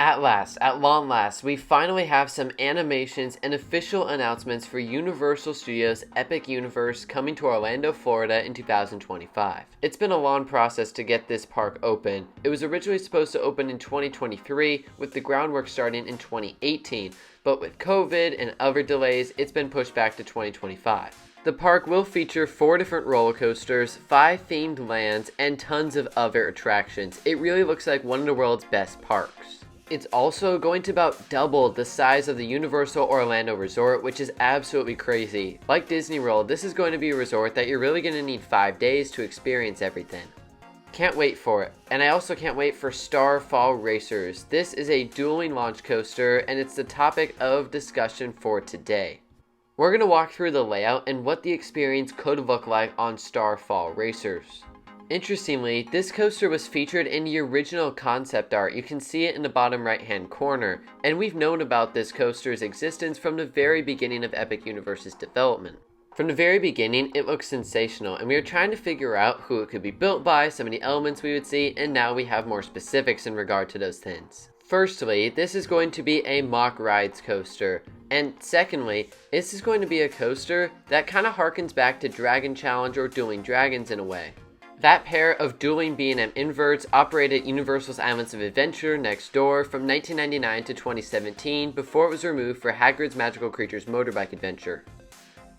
At long last, we finally have some animations and official announcements for Universal Studios' Epic Universe coming to Orlando, Florida in 2025. It's been a long process to get this park open. It was originally supposed to open in 2023, with the groundwork starting in 2018, but with COVID and other delays, it's been pushed back to 2025. The park will feature 4 different roller coasters, 5 themed lands, and tons of other attractions. It really looks like one of the world's best parks. It's also going to about double the size of the Universal Orlando Resort, which is absolutely crazy. Like Disney World, this is going to be a resort that you're really going to need 5 days to experience everything. Can't wait for it. And I also can't wait for Starfall Racers. This is a dueling launch coaster, and it's the topic of discussion for today. We're going to walk through the layout and what the experience could look like on Starfall Racers. Interestingly, this coaster was featured in the original concept art. You can see it in the bottom right hand corner, and we've known about this coaster's existence from the very beginning of Epic Universe's development. From the very beginning, it looks sensational, and we were trying to figure out who it could be built by, some of the elements we would see, and now we have more specifics in regard to those things. Firstly, this is going to be a Mack rides coaster, and secondly, this is going to be a coaster that kind of harkens back to Dragon Challenge or Dueling Dragons in a way. That pair of dueling B&M inverts operated Universal's Islands of Adventure next door from 1999 to 2017 before it was removed for Hagrid's Magical Creatures Motorbike Adventure.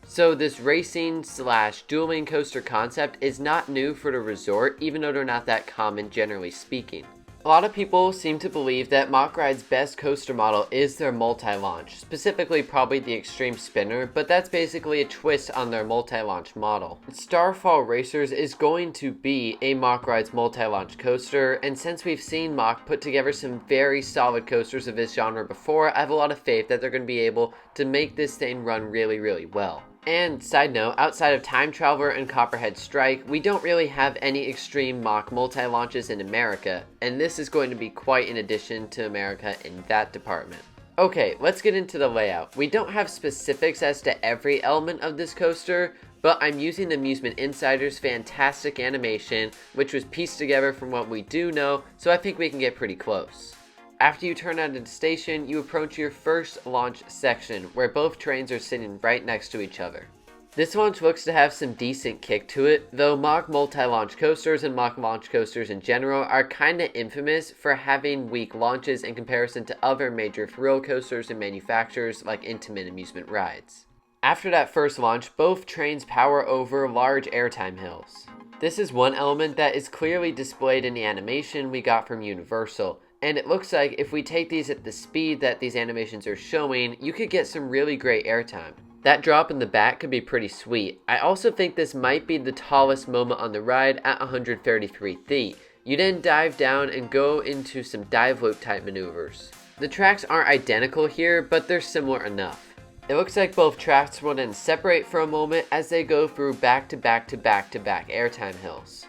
So this racing/dueling coaster concept is not new for the resort, even though they're not that common generally speaking. A lot of people seem to believe that Mack Ride's best coaster model is their multi-launch, specifically probably the Extreme Spinner, but that's basically a twist on their multi-launch model. Starfall Racers is going to be a Mack Ride's multi-launch coaster, and since we've seen Mack put together some very solid coasters of this genre before, I have a lot of faith that they're going to be able to make this thing run really, really well. And side note, outside of Time Traveler and Copperhead Strike, we don't really have any extreme Mack multi-launches in America, and this is going to be quite an addition to America in that department. Okay, let's get into the layout. We don't have specifics as to every element of this coaster, but I'm using Amusement Insider's fantastic animation, which was pieced together from what we do know, so I think we can get pretty close. After you turn out of the station, you approach your first launch section, where both trains are sitting right next to each other. This launch looks to have some decent kick to it, though Mack multi-launch coasters and Mack launch coasters in general are kinda infamous for having weak launches in comparison to other major thrill coasters and manufacturers like Intamin Amusement Rides. After that first launch, both trains power over large airtime hills. This is one element that is clearly displayed in the animation we got from Universal, and it looks like if we take these at the speed that these animations are showing, you could get some really great airtime. That drop in the back could be pretty sweet. I also think this might be the tallest moment on the ride at 133 feet. You then dive down and go into some dive loop type maneuvers. The tracks aren't identical here, but they're similar enough. It looks like both tracks will then separate for a moment as they go through back to back to back to back airtime hills.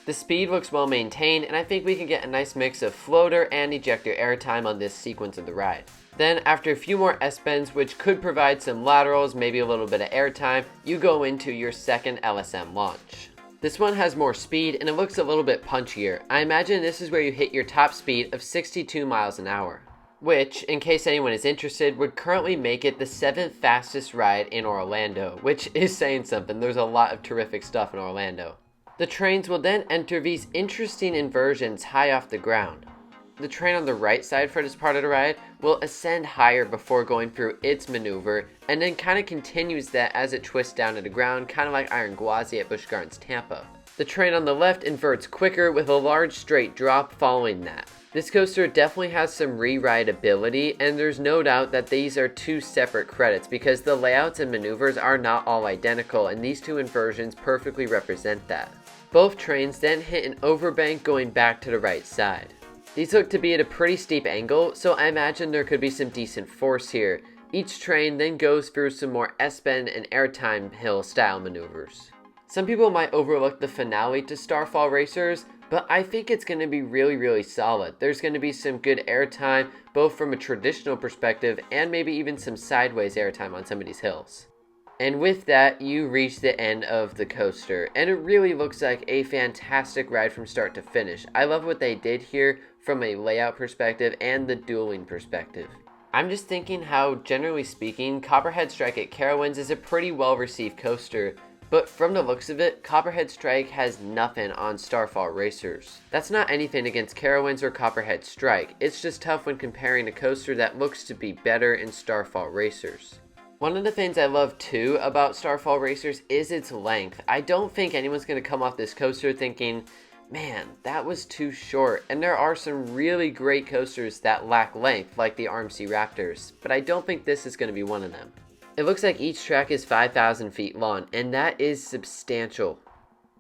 The speed looks well maintained, and I think we can get a nice mix of floater and ejector airtime on this sequence of the ride. Then, after a few more S-bends, which could provide some laterals, maybe a little bit of airtime, you go into your second LSM launch. This one has more speed, and it looks a little bit punchier. I imagine this is where you hit your top speed of 62 miles an hour, which, in case anyone is interested, would currently make it the 7th fastest ride in Orlando, which is saying something. There's a lot of terrific stuff in Orlando. The trains will then enter these interesting inversions high off the ground. The train on the right side for this part of the ride will ascend higher before going through its maneuver, and then kind of continues that as it twists down to the ground, kind of like Iron Gwazi at Busch Gardens Tampa. The train on the left inverts quicker with a large straight drop following that. This coaster definitely has some re-ride ability, and there's no doubt that these are 2 separate credits because the layouts and maneuvers are not all identical, and these 2 inversions perfectly represent that. Both trains then hit an overbank going back to the right side. These look to be at a pretty steep angle, so I imagine there could be some decent force here. Each train then goes through some more S-bend and airtime hill style maneuvers. Some people might overlook the finale to Starfall Racers, but I think it's going to be really, really solid. There's going to be some good airtime, both from a traditional perspective and maybe even some sideways airtime on some of these hills. And with that, you reach the end of the coaster, and it really looks like a fantastic ride from start to finish. I love what they did here from a layout perspective and the dueling perspective. I'm just thinking how, generally speaking, Copperhead Strike at Carowinds is a pretty well received coaster, but from the looks of it, Copperhead Strike has nothing on Starfall Racers. That's not anything against Carowinds or Copperhead Strike, it's just tough when comparing a coaster that looks to be better in Starfall Racers. One of the things I love too about Starfall Racers is its length. I don't think anyone's going to come off this coaster thinking, man, that was too short. And there are some really great coasters that lack length, like the RMC Raptors, but I don't think this is going to be one of them. It looks like each track is 5,000 feet long, and that is substantial.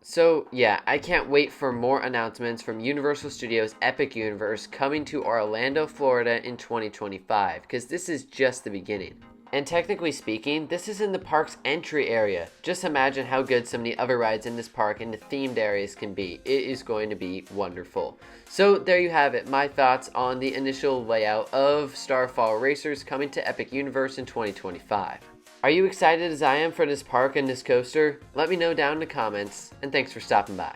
So yeah, I can't wait for more announcements from Universal Studios Epic Universe coming to Orlando, Florida in 2025, because this is just the beginning. And technically speaking, this is in the park's entry area. Just imagine how good some of the other rides in this park and the themed areas can be. It is going to be wonderful. So there you have it, my thoughts on the initial layout of Starfall Racers coming to Epic Universe in 2025. Are you excited as I am for this park and this coaster? Let me know down in the comments, and thanks for stopping by.